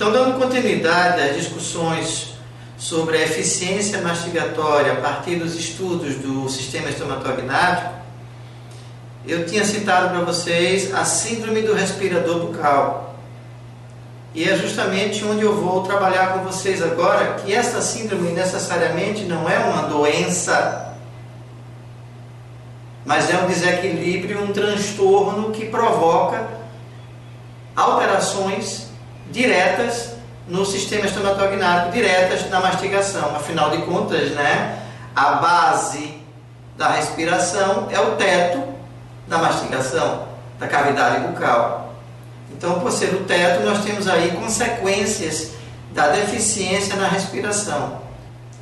Então, dando continuidade às discussões sobre a eficiência mastigatória a partir dos estudos do sistema estomatognático, eu tinha citado para vocês a síndrome do respirador bucal. E é justamente onde eu vou trabalhar com vocês agora, que essa síndrome necessariamente não é uma doença, mas é um desequilíbrio, um transtorno que provoca alterações diretas no sistema estomatognático, diretas na mastigação. Afinal de contas, a base da respiração é o teto da mastigação, da cavidade bucal. Então, por ser o teto, nós temos aí consequências da deficiência na respiração.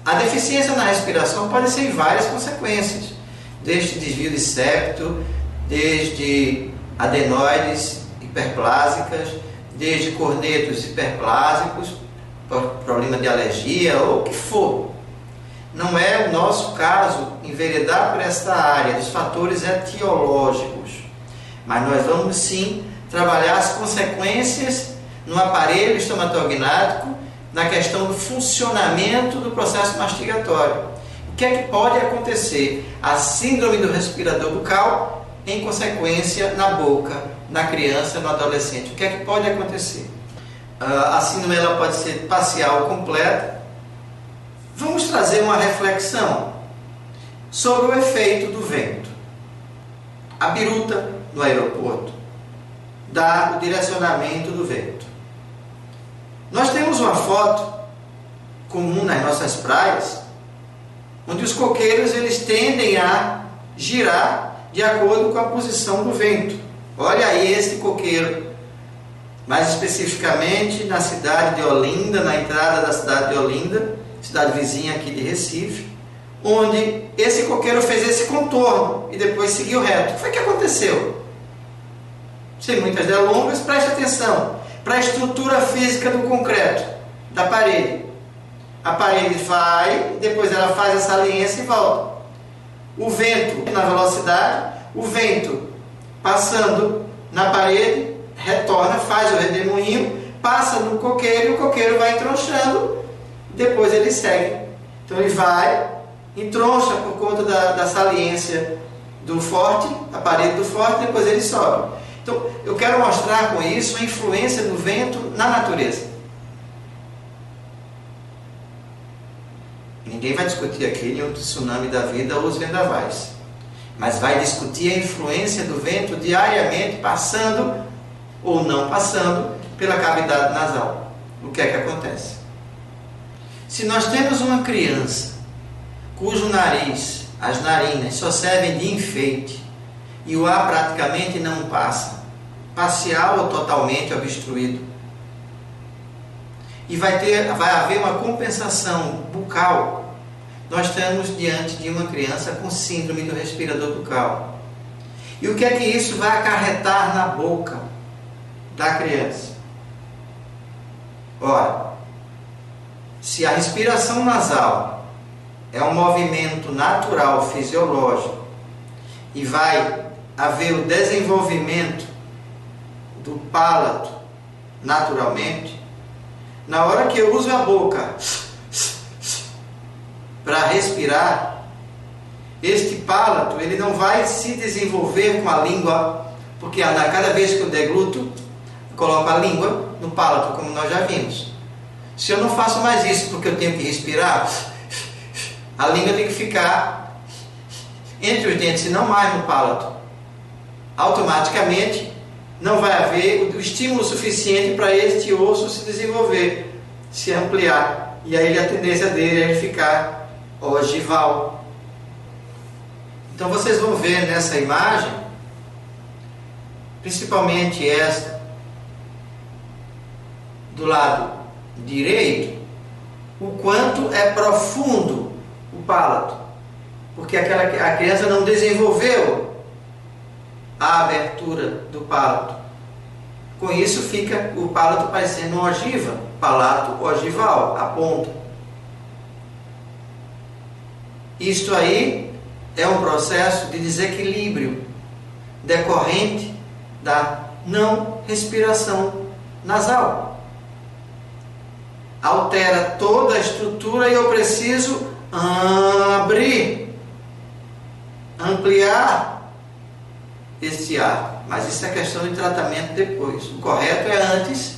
A deficiência na respiração pode ser em várias consequências, desde desvio de septo, desde adenoides hiperplásicas, desde cornetos hiperplásicos, problema de alergia ou o que for. Não é o nosso caso enveredar por esta área dos fatores etiológicos, mas nós vamos sim trabalhar as consequências no aparelho estomatognático, na questão do funcionamento do processo mastigatório. O que é que pode acontecer? A síndrome do respirador bucal, em consequência, na boca, na criança, no adolescente. O que é que pode acontecer? A síndrome ela pode ser parcial ou completa. Vamos trazer uma reflexão sobre o efeito do vento. A biruta no aeroporto dá o direcionamento do vento. Nós temos uma foto comum nas nossas praias, onde os coqueiros eles tendem a girar de acordo com a posição do vento. Olha aí esse coqueiro, mais especificamente na cidade de Olinda, na entrada da cidade de Olinda, cidade vizinha aqui de Recife, onde esse coqueiro fez esse contorno e depois seguiu reto. O que foi que aconteceu? Sem muitas delongas, preste atenção para a estrutura física do concreto, da parede. A parede vai, depois ela faz essa saliência e volta. O vento na velocidade, o vento passando na parede, retorna, faz o redemoinho, passa no coqueiro e o coqueiro vai entronchando, depois ele segue. Então ele vai, entroncha por conta da saliência do forte, a parede do forte, depois ele sobe. Então eu quero mostrar com isso a influência do vento na natureza. Ninguém vai discutir aqui nenhum tsunami da vida ou os vendavais, mas vai discutir a influência do vento diariamente, passando ou não passando pela cavidade nasal. O que é que acontece? Se nós temos uma criança cujo nariz, as narinas, só servem de enfeite e o ar praticamente não passa, parcial ou totalmente obstruído, e vai haver uma compensação bucal, nós estamos diante de uma criança com síndrome do respirador bucal. E o que é que isso vai acarretar na boca da criança? Ora, se a respiração nasal é um movimento natural, fisiológico, e vai haver o desenvolvimento do palato naturalmente, na hora que eu uso a boca para respirar, este palato ele não vai se desenvolver com a língua, porque a cada vez que eu degluto, eu coloco a língua no palato, como nós já vimos. Se eu não faço mais isso porque eu tenho que respirar, a língua tem que ficar entre os dentes e não mais no palato. Automaticamente não vai haver o estímulo suficiente para este osso se desenvolver, se ampliar. E aí a tendência dele é ficar ogival. Então vocês vão ver nessa imagem, principalmente esta do lado direito, o quanto é profundo o palato, porque a criança não desenvolveu a abertura do palato. Com isso fica o palato parecendo uma ogiva, palato ogival, a ponta. Isto aí é um processo de desequilíbrio decorrente da não respiração nasal. altera toda a estrutura e eu preciso abrir, ampliar este ar. Mas isso é questão de tratamento depois. O correto é antes,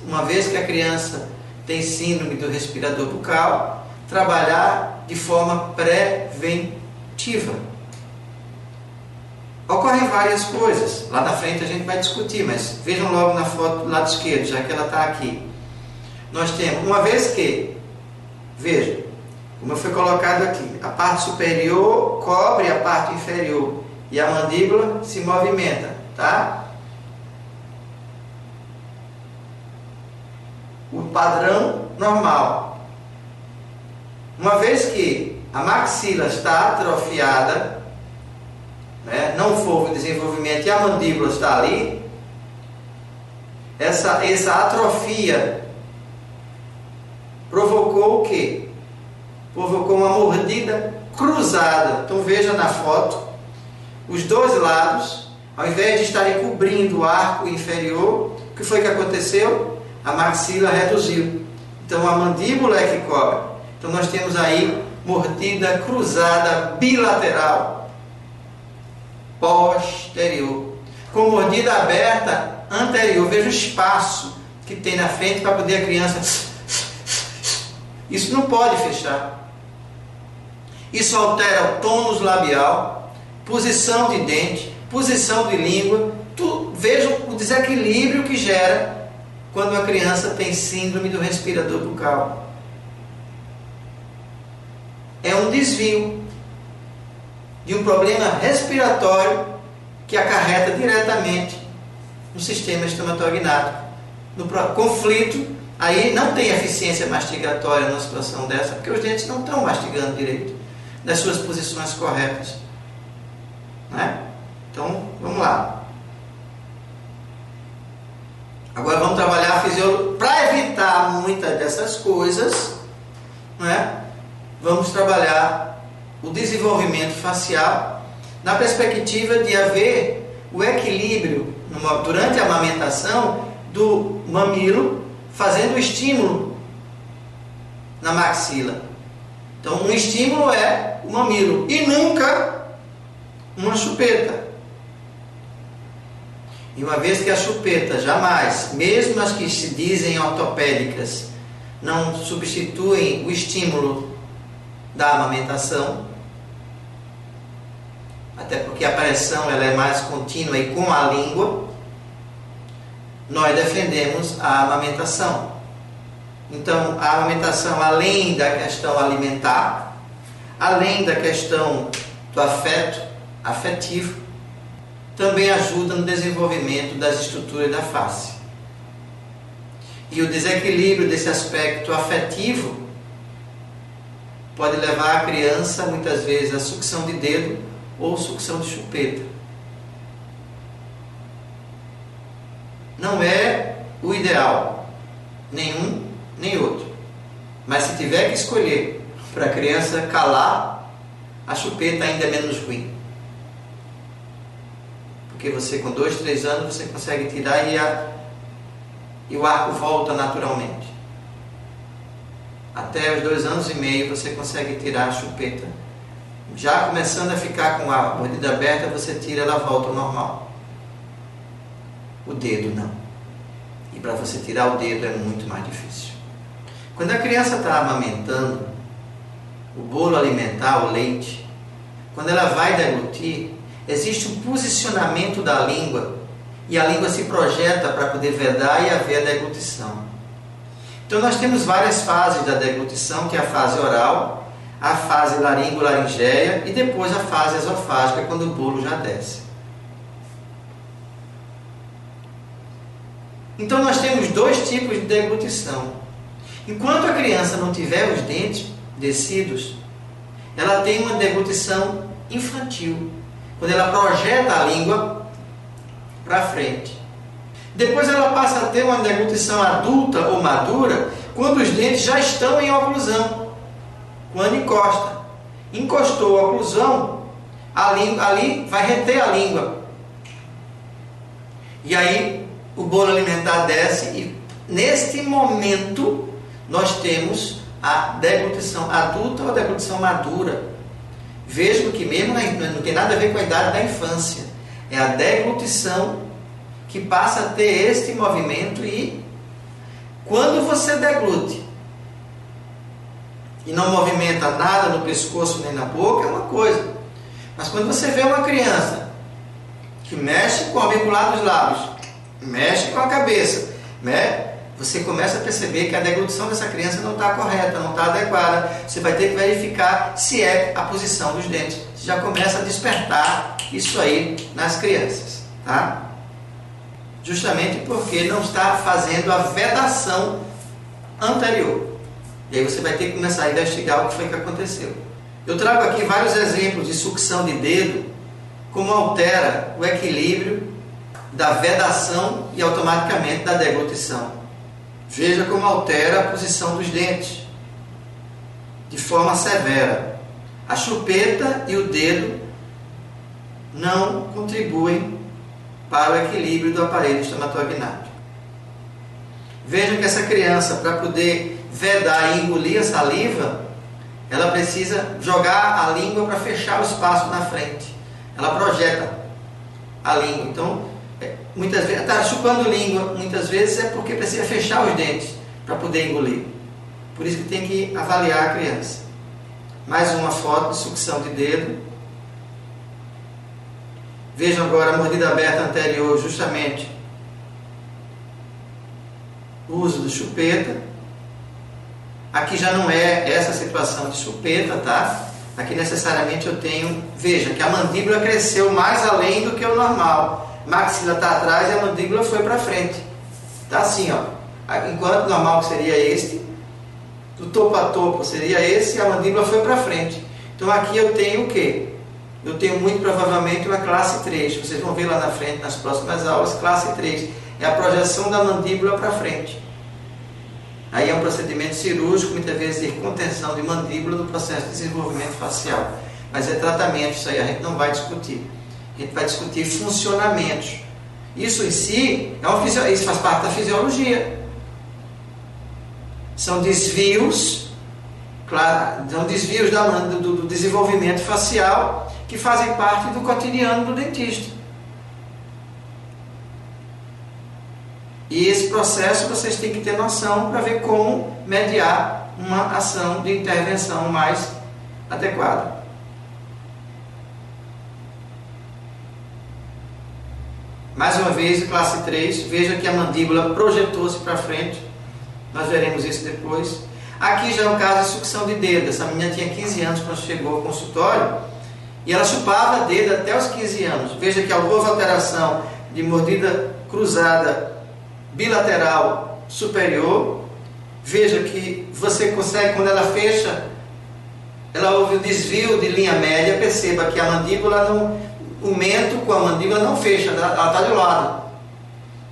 uma vez que a criança tem síndrome do respirador bucal, trabalhar de forma preventiva. Ocorrem várias coisas. Lá na frente a gente vai discutir, mas vejam logo na foto do lado esquerdo, já que ela está aqui. Nós temos, uma vez que, veja, como foi colocado aqui, a parte superior cobre a parte inferior e a mandíbula se movimenta, tá? O padrão normal. Uma vez que a maxila está atrofiada, né, não houve desenvolvimento e a mandíbula está ali, essa atrofia provocou o quê? Provocou uma mordida cruzada. Então veja na foto, os dois lados, ao invés de estarem cobrindo o arco inferior, o que foi que aconteceu? A maxila reduziu. Então a mandíbula é que cobre. Então nós temos aí mordida cruzada bilateral posterior, com mordida aberta anterior. Veja o espaço que tem na frente para poder a criança. Isso não pode fechar. Isso altera o tônus labial, posição de dente, posição de língua. Veja o desequilíbrio que gera quando a criança tem síndrome do respirador bucal. É um desvio de um problema respiratório que acarreta diretamente no sistema estomatognático. No conflito, aí não tem eficiência mastigatória numa situação dessa, porque os dentes não estão mastigando direito, nas suas posições corretas. Né? Então, vamos lá. Agora vamos trabalhar a fisiologia. Para evitar muitas dessas coisas, né? Vamos trabalhar o desenvolvimento facial na perspectiva de haver o equilíbrio durante a amamentação do mamilo fazendo o estímulo na maxila. Então um estímulo é o mamilo e nunca uma chupeta. E uma vez que a chupeta jamais, mesmo as que se dizem ortopédicas, não substituem o estímulo da amamentação, até porque a pressão ela é mais contínua e com a língua, nós defendemos a amamentação. Então, a amamentação, além da questão alimentar, além da questão do afeto, afetivo, também ajuda no desenvolvimento das estruturas da face. E o desequilíbrio desse aspecto afetivo pode levar a criança, muitas vezes, à sucção de dedo ou sucção de chupeta. Não é o ideal, nenhum nem outro. Mas se tiver que escolher para a criança calar, a chupeta ainda é menos ruim. Porque você com 2, 3 anos você consegue tirar e o arco volta naturalmente. Até os 2 anos e meio você consegue tirar a chupeta. Já começando a ficar com a mordida aberta, você tira, ela volta ao normal. O dedo não. E para você tirar o dedo é muito mais difícil. Quando a criança está amamentando, o bolo alimentar, o leite, quando ela vai deglutir, existe um posicionamento da língua e a língua se projeta para poder vedar e haver a deglutição. Então nós temos várias fases da deglutição, que é a fase oral, a fase laringo-laringeia e depois a fase esofágica, quando o bolo já desce. Então nós temos 2 tipos de deglutição. Enquanto a criança não tiver os dentes descidos, ela tem uma deglutição infantil, quando ela projeta a língua para frente. Depois ela passa a ter uma deglutição adulta ou madura, quando os dentes já estão em oclusão, quando encosta. Encostou a oclusão, ali vai reter a língua. E aí o bolo alimentar desce e neste momento nós temos a deglutição adulta ou a deglutição madura. Vejam que mesmo não tem nada a ver com a idade da infância. É a deglutição que passa a ter este movimento, e quando você deglute e não movimenta nada no pescoço nem na boca, é uma coisa. Mas quando você vê uma criança que mexe com o orbicular dos lábios, mexe com a cabeça, né? Você começa a perceber que a deglutição dessa criança não está correta, não está adequada. Você vai ter que verificar se é a posição dos dentes. Você já começa a despertar isso aí nas crianças, tá? Justamente porque não está fazendo a vedação anterior. E aí você vai ter que começar a investigar o que foi que aconteceu. Eu trago aqui vários exemplos de sucção de dedo, como altera o equilíbrio da vedação e automaticamente da deglutição. Veja como altera a posição dos dentes de forma severa. A chupeta e o dedo não contribuem para o equilíbrio do aparelho estomatognático. Vejam que essa criança, para poder vedar e engolir a saliva, ela precisa jogar a língua para fechar o espaço na frente. Ela projeta a língua. Então, muitas vezes, está chupando língua, muitas vezes é porque precisa fechar os dentes para poder engolir. Por isso que tem que avaliar a criança. Mais uma foto de sucção de dedo. Vejam agora a mordida aberta anterior, justamente o uso do chupeta. Aqui já não é essa situação de chupeta, tá? Aqui necessariamente eu tenho, veja, que a mandíbula cresceu mais além do que o normal. A maxila está atrás e a mandíbula foi para frente. Tá assim, ó. Enquanto o normal seria este, do topo a topo seria esse, e a mandíbula foi para frente. Então aqui eu tenho o quê? Eu tenho muito provavelmente uma classe 3. Vocês vão ver lá na frente, nas próximas aulas, classe 3. É a projeção da mandíbula para frente. Aí é um procedimento cirúrgico, muitas vezes de contenção de mandíbula no processo de desenvolvimento facial. Mas é tratamento, isso aí a gente não vai discutir. A gente vai discutir funcionamentos. Isso em si, isso faz parte da fisiologia. São desvios, claro, são desvios do desenvolvimento facial que fazem parte do cotidiano do dentista. E esse processo vocês têm que ter noção para ver como mediar uma ação de intervenção mais adequada. Mais uma vez, classe 3, veja que a mandíbula projetou-se para frente. Nós veremos isso depois. Aqui já é um caso de sucção de dedo. Essa menina tinha 15 anos quando chegou ao consultório e ela chupava dedo até os 15 anos. Veja que houve alteração de mordida cruzada bilateral superior. Veja que você consegue, quando ela fecha, ela houve o desvio de linha média. Perceba que a mandíbula não, o mento com a mandíbula não fecha, ela está de lado.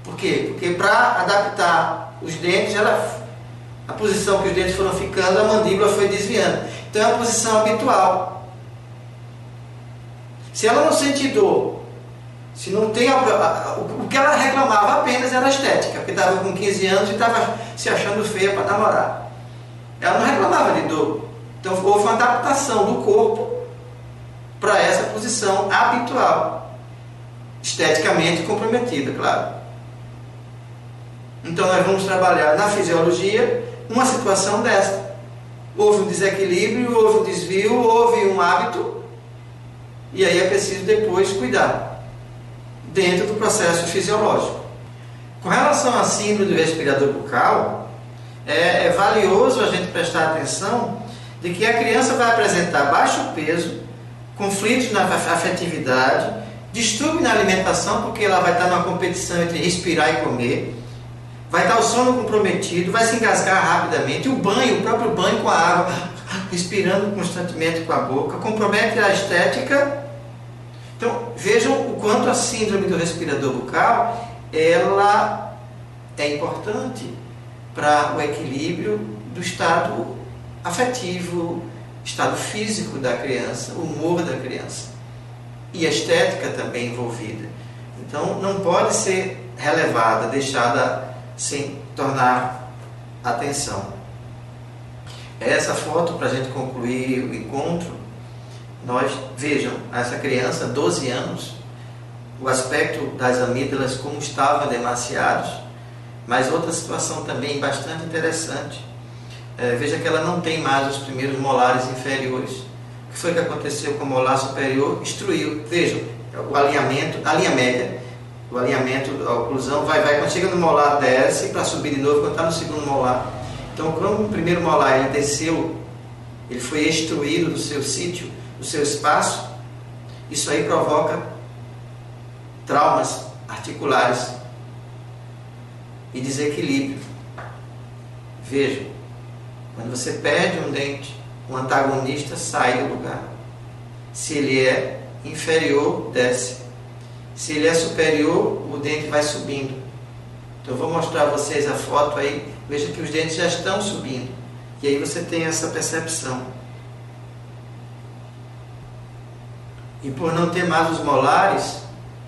Por quê? Porque para adaptar os dentes, a posição que os dentes foram ficando, a mandíbula foi desviando. Então é uma posição habitual. Se ela não sente dor, se não tem o que ela reclamava apenas era a estética, porque estava com 15 anos e estava se achando feia para namorar. Ela não reclamava de dor. Então houve uma adaptação do corpo para essa posição habitual, esteticamente comprometida, claro. Então nós vamos trabalhar na fisiologia uma situação desta. Houve um desequilíbrio, houve um desvio, houve um hábito, e aí é preciso depois cuidar dentro do processo fisiológico. Com relação à síndrome do respirador bucal, é valioso a gente prestar atenção de que a criança vai apresentar baixo peso, conflitos na afetividade, distúrbio na alimentação, porque ela vai estar numa competição entre respirar e comer, vai estar o sono comprometido, vai se engasgar rapidamente, o próprio banho com a água, respirando constantemente com a boca, compromete a estética. Então, vejam o quanto a síndrome do respirador bucal, ela é importante para o equilíbrio do estado afetivo, estado físico da criança, o humor da criança. E a estética também envolvida. Então, não pode ser relevada, deixada sem tornar atenção. Essa foto, para a gente concluir o encontro, vejam, essa criança, 12 anos, o aspecto das amígdalas como estavam demasiados, mas outra situação também bastante interessante. Veja que ela não tem mais os primeiros molares inferiores. O que foi que aconteceu com o molar superior? Destruiu. Vejam, o alinhamento, a linha média, o alinhamento, a oclusão, quando chega no molar desce para subir de novo quando está no segundo molar. Então, quando o primeiro molar ele desceu, ele foi extruído do seu sítio, do seu espaço, isso aí provoca traumas articulares e desequilíbrio. Vejam, quando você perde um dente, o antagonista sai do lugar. Se ele é inferior, desce. Se ele é superior, o dente vai subindo. Então eu vou mostrar a vocês a foto aí. Veja que os dentes já estão subindo. E aí você tem essa percepção. E por não ter mais os molares,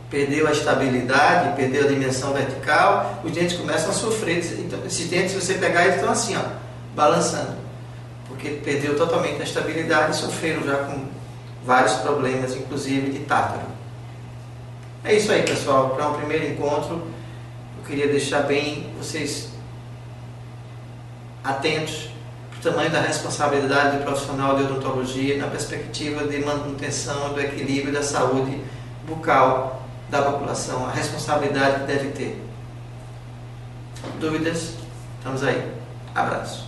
perdeu a estabilidade, perdeu a dimensão vertical, os dentes começam a sofrer. Então, esses dentes, se você pegar, eles estão assim, ó, balançando. Porque perdeu totalmente a estabilidade e sofreram já com vários problemas, inclusive de tártaro. É isso aí, pessoal. Para um primeiro encontro, eu queria deixar bem vocês atentos para o tamanho da responsabilidade do profissional de odontologia na perspectiva de manutenção do equilíbrio da saúde bucal da população, a responsabilidade que deve ter. Dúvidas? Estamos aí. Abraço.